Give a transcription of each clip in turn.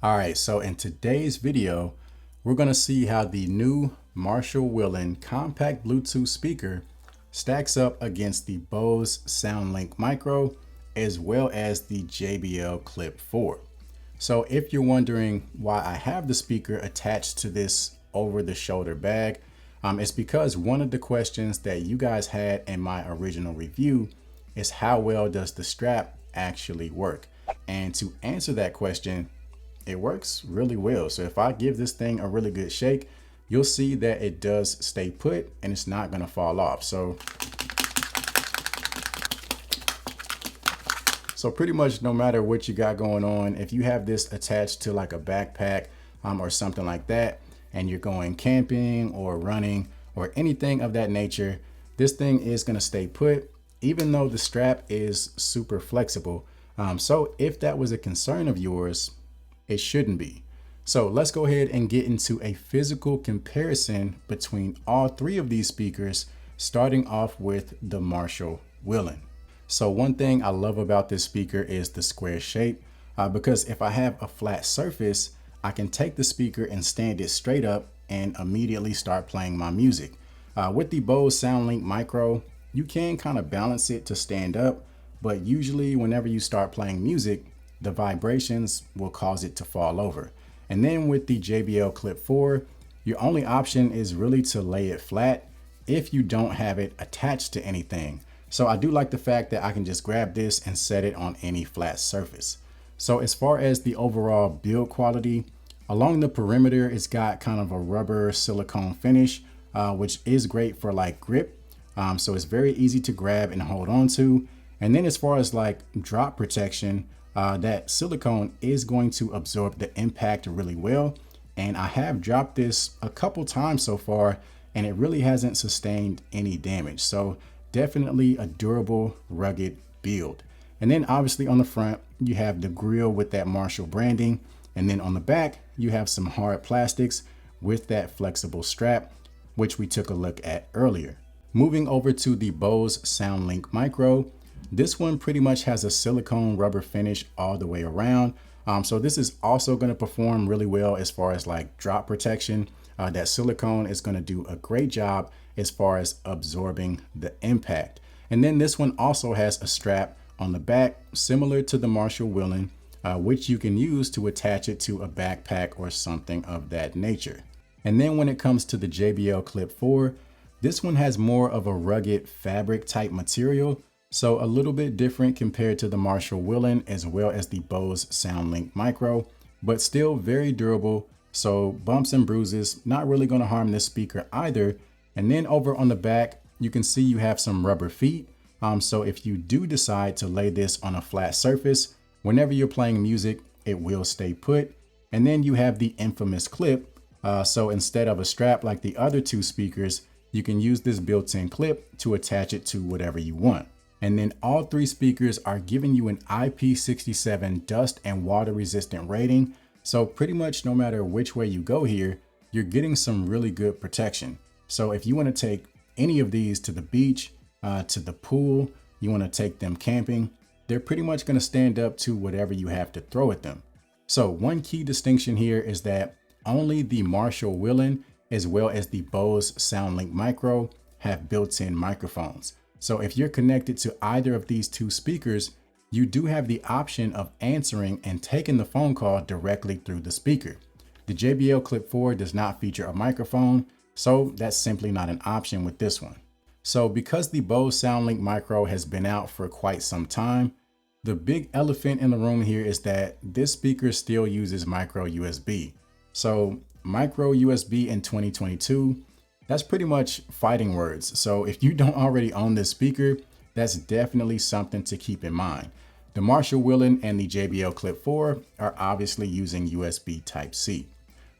All right, so in today's video, we're going to see how the new Marshall Willen compact Bluetooth speaker stacks up against the Bose Soundlink Micro, as well as the JBL Clip 4. So if you're wondering why I have the speaker attached to this over-the-shoulder bag, it's because one of the questions that you guys had in my original review is how well does the strap actually work? And to answer that question, it works really well. So if I give this thing a really good shake, you'll see that it does stay put and it's not going to fall off. So pretty much no matter what you got going on, if you have this attached to like a backpack or something like that, and you're going camping or running or anything of that nature, this thing is going to stay put, even though the strap is super flexible. So if that was a concern of yours, it shouldn't be. So let's go ahead and get into a physical comparison between all three of these speakers, starting off with the Marshall Willen. So one thing I love about this speaker is the square shape, because if I have a flat surface, I can take the speaker and stand it straight up and immediately start playing my music. With the Bose Soundlink Micro, you can kind of balance it to stand up, but usually whenever you start playing music, the vibrations will cause it to fall over. And then with the JBL Clip 4, your only option is really to lay it flat if you don't have it attached to anything. So I do like the fact that I can just grab this and set it on any flat surface. So as far as the overall build quality, along the perimeter, it's got kind of a rubber silicone finish, which is great for like grip. So it's very easy to grab and hold on to. And then as far as like drop protection, that silicone is going to absorb the impact really well. And I have dropped this a couple times so far, and it really hasn't sustained any damage. So definitely a durable, rugged build. And then obviously on the front, you have the grill with that Marshall branding. And then on the back, you have some hard plastics with that flexible strap, which we took a look at earlier. Moving over to the Bose Soundlink Micro, this one pretty much has a silicone rubber finish all the way around. So this is also going to perform really well as far as like drop protection. That silicone is going to do a great job as far as absorbing the impact. And then this one also has a strap on the back similar to the Marshall Willen, which you can use to attach it to a backpack or something of that nature. And then when it comes to the JBL Clip 4, this one has more of a rugged fabric type material. So a little bit different compared to the Marshall Willen as well as the Bose Soundlink Micro, but still very durable. So bumps and bruises, not really going to harm this speaker either. And then over on the back, you can see you have some rubber feet. So if you do decide to lay this on a flat surface, whenever you're playing music, it will stay put. And then you have the infamous clip. So instead of a strap like the other two speakers, you can use this built-in clip to attach it to whatever you want. And then all three speakers are giving you an IP67 dust and water resistant rating. So pretty much no matter which way you go here, you're getting some really good protection. So if you want to take any of these to the beach, to the pool, you want to take them camping, they're pretty much going to stand up to whatever you have to throw at them. So one key distinction here is that only the Marshall Willen as well as the Bose Soundlink Micro have built-in microphones. So if you're connected to either of these two speakers, you do have the option of answering and taking the phone call directly through the speaker. The JBL Clip 4 does not feature a microphone, so that's simply not an option with this one. So because the Bose Soundlink Micro has been out for quite some time, the big elephant in the room here is that this speaker still uses micro USB. So micro USB in 2022, that's pretty much fighting words. So if you don't already own this speaker, that's definitely something to keep in mind. The Marshall Willen and the JBL Clip 4 are obviously using USB Type-C.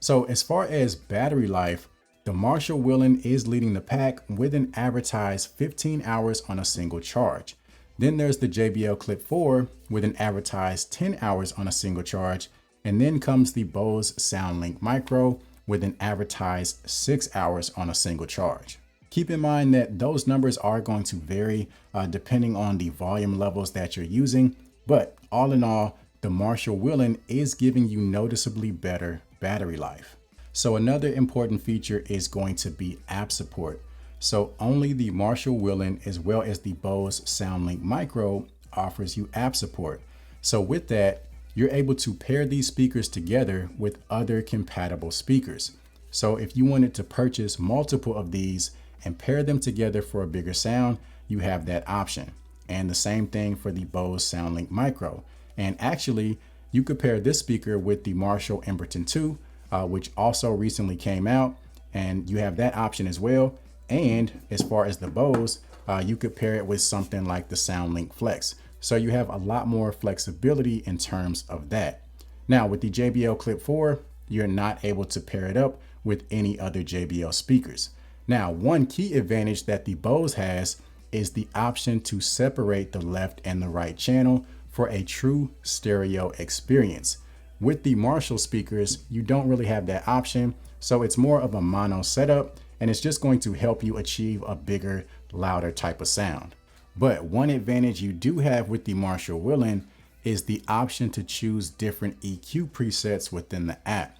So as far as battery life, the Marshall Willen is leading the pack with an advertised 15 hours on a single charge. Then there's the JBL Clip 4 with an advertised 10 hours on a single charge. And then comes the Bose Soundlink Micro with an advertised 6 hours on a single charge. Keep in mind that those numbers are going to vary depending on the volume levels that you're using, but all in all, the Marshall Willen is giving you noticeably better battery life. So another important feature is going to be app support. So only the Marshall Willen as well as the Bose Soundlink Micro offers you app support. So with that, you're able to pair these speakers together with other compatible speakers. So if you wanted to purchase multiple of these and pair them together for a bigger sound, you have that option. And the same thing for the Bose Soundlink Micro. And actually, you could pair this speaker with the Marshall Emberton 2, which also recently came out, and you have that option as well. And as far as the Bose, you could pair it with something like the Soundlink Flex. So you have a lot more flexibility in terms of that. Now with the JBL Clip 4, you're not able to pair it up with any other JBL speakers. Now, one key advantage that the Bose has is the option to separate the left and the right channel for a true stereo experience. With the Marshall speakers, you don't really have that option, so it's more of a mono setup, and it's just going to help you achieve a bigger, louder type of sound. But one advantage you do have with the Marshall Willen is the option to choose different EQ presets within the app.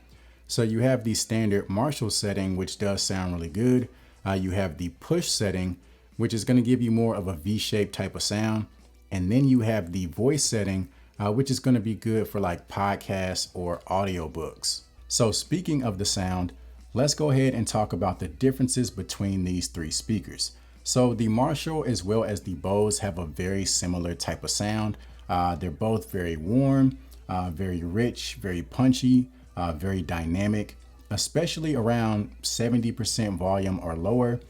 So you have the standard Marshall setting, which does sound really good. You have the push setting, which is going to give you more of a V-shaped type of sound. And then you have the voice setting, which is going to be good for like podcasts or audiobooks. So speaking of the sound, let's go ahead and talk about the differences between these three speakers. So the Marshall as well as the Bose have a very similar type of sound. They're both very warm, very rich, very punchy, very dynamic, especially around 70% volume or lower,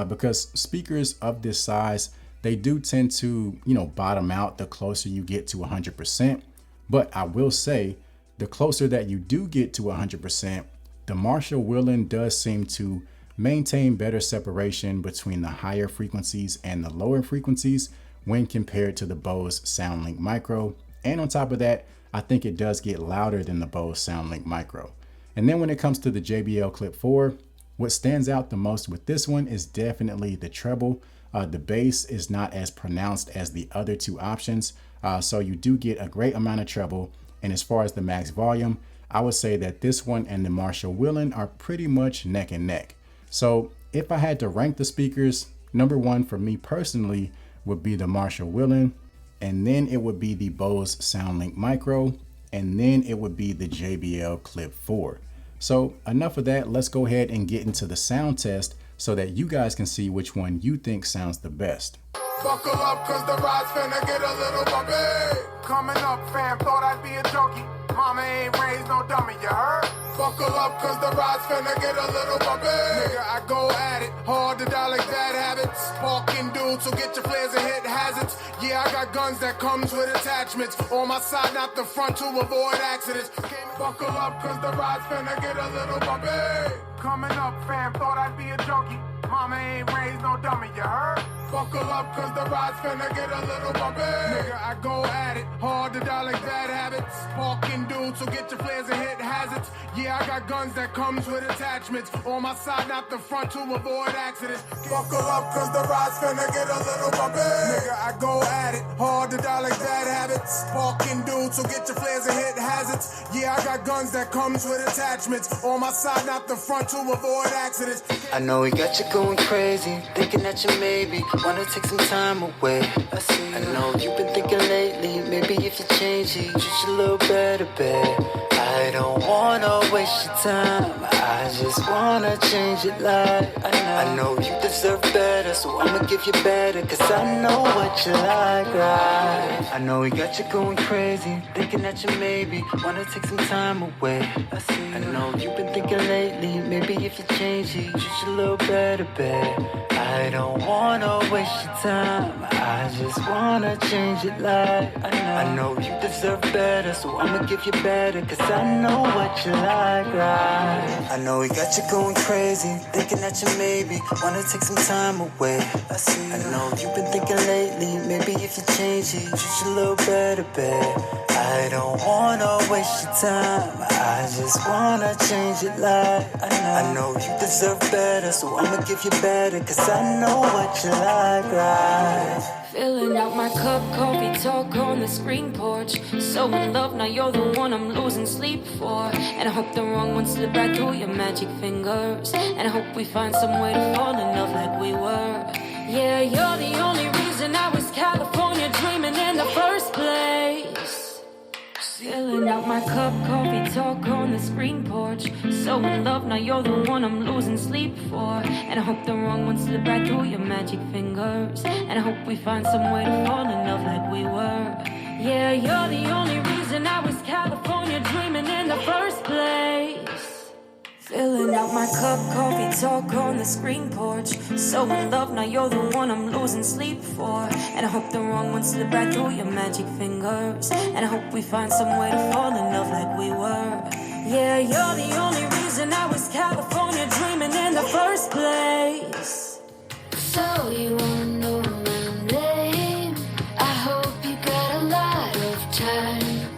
because speakers of this size, they do tend to, bottom out the closer you get to 100%. But I will say, the closer that you do get to 100%, the Marshall Willen does seem to maintain better separation between the higher frequencies and the lower frequencies when compared to the Bose Soundlink Micro. And on top of that, I think it does get louder than the Bose Soundlink Micro. And then when it comes to the JBL Clip 4, what stands out the most with this one is definitely the treble. The bass is not as pronounced as the other two options, so you do get a great amount of treble. And as far as the max volume, I would say that this one and the Marshall Willen are pretty much neck and neck. So if I had to rank the speakers, number one for me personally would be the Marshall Willen, and then it would be the Bose Soundlink Micro, and then it would be the JBL Clip 4. So enough of that, let's go ahead and get into the sound test so that you guys can see which one you think sounds the best. Buckle up, cause the ride's finna get a little bumpy. Coming up, fam, thought I'd be a junkie. Mama ain't raised no dummy, you heard? Buckle up, cause the ride's finna get a little bumpy. Nigga, I go at it, hard to die like bad habits. Sparking dudes, so get your flares and hit hazards. Yeah, I got guns that comes with attachments. On my side, not the front, to avoid accidents. Buckle up, cause the ride's finna get a little bumpy. Coming up, fam, thought I'd be a junkie. Mama ain't raised no dummy, you heard? Buckle up, cause the ride's finna get a little bumpy. Nigga, I go at it, hard to die like bad habits. Sparking dudes, so get your flares and hit hazards. Yeah, I got guns that comes with attachments. On my side, not the front, to avoid accidents. Buckle up, cause the ride's finna get a little bumpy. Nigga, I go at it, hard to die like bad habits. Sparking dudes, so get your flares and hit hazards. Yeah, I got guns that comes with attachments. On my side, not the front, to avoid accidents. I know we got you going crazy, thinking that you maybe wanna take some time away. I know you've been thinking lately, maybe if you change it, just a little better, babe. I don't wanna waste your time, I just wanna change it like I know you deserve better, so I'ma give you better, cause I know what you like, right? I know we got you going crazy, thinking that you maybe wanna take some time away. I know you've been thinking lately, maybe if you change it, just a little better, babe. I don't wanna waste your time, I just wanna change it like I know you deserve better, so I'ma give you better, cause I know what you like, right? I know we got you going crazy, thinking that you maybe wanna take some time away. I know you've been thinking lately, maybe if you change it, just a little better, babe. I don't wanna waste your time, I just wanna change it like I know you deserve better, so I'ma give you better, cause I know what you like, right? Filling out my cup, coffee talk on the screen porch. So in love, now you're the one I'm losing sleep for. And I hope the wrong ones slip right through your magic fingers. And I hope we find some way to fall in love like we were. Yeah, you're the only reason I was California dreaming in the first place. Filling out my cup, coffee talk on the screen porch. So in love, now you're the one I'm losing sleep for. And I hope the wrong ones slip right through your magic fingers. And I hope we find some way to fall in love like we were. Yeah, you're the only reason I was California dreaming in the first place. Filling out my cup, coffee talk on the screen porch. So in love, now you're the one I'm losing sleep for. And I hope the wrong ones slip right through your magic fingers. And I hope we find some way to fall in love like we were. Yeah, you're the only reason I was California dreaming in the first place. So you wanna know my name? I hope you got a lot of time.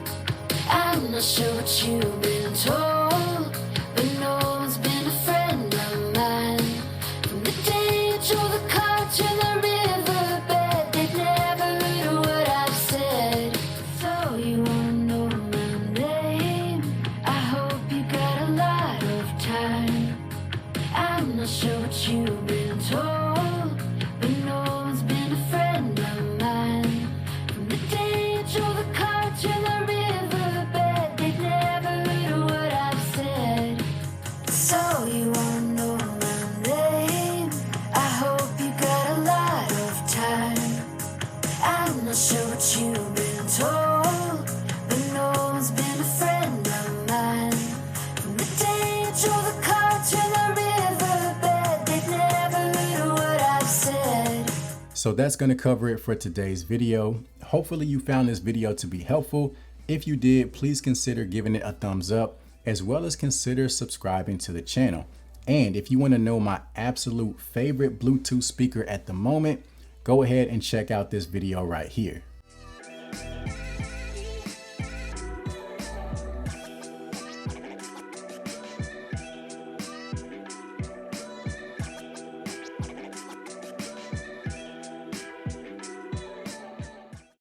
I'm not sure what you've been told, but no one's been a friend of mine. From the day you drove the car to the riverbed, they've never heard what I've said. So you wanna know my name? I hope you got a lot of time. I'm not sure what you've been told, but no one's been a friend of mine. From the day you drove the car to the riverbed, they've never heard what I've said. So you wanna know my name? I hope you got a lot of time. I'm not sure what you've been told, but no one's been a friend of mine. From the day you drove the car to the riverbed, they've never heard what I've said. So that's going to cover it for today's video. Hopefully you found this video to be helpful. If you did, please consider giving it a thumbs up, as well as consider subscribing to the channel. And if you want to know my absolute favorite Bluetooth speaker at the moment, go ahead and check out this video right here.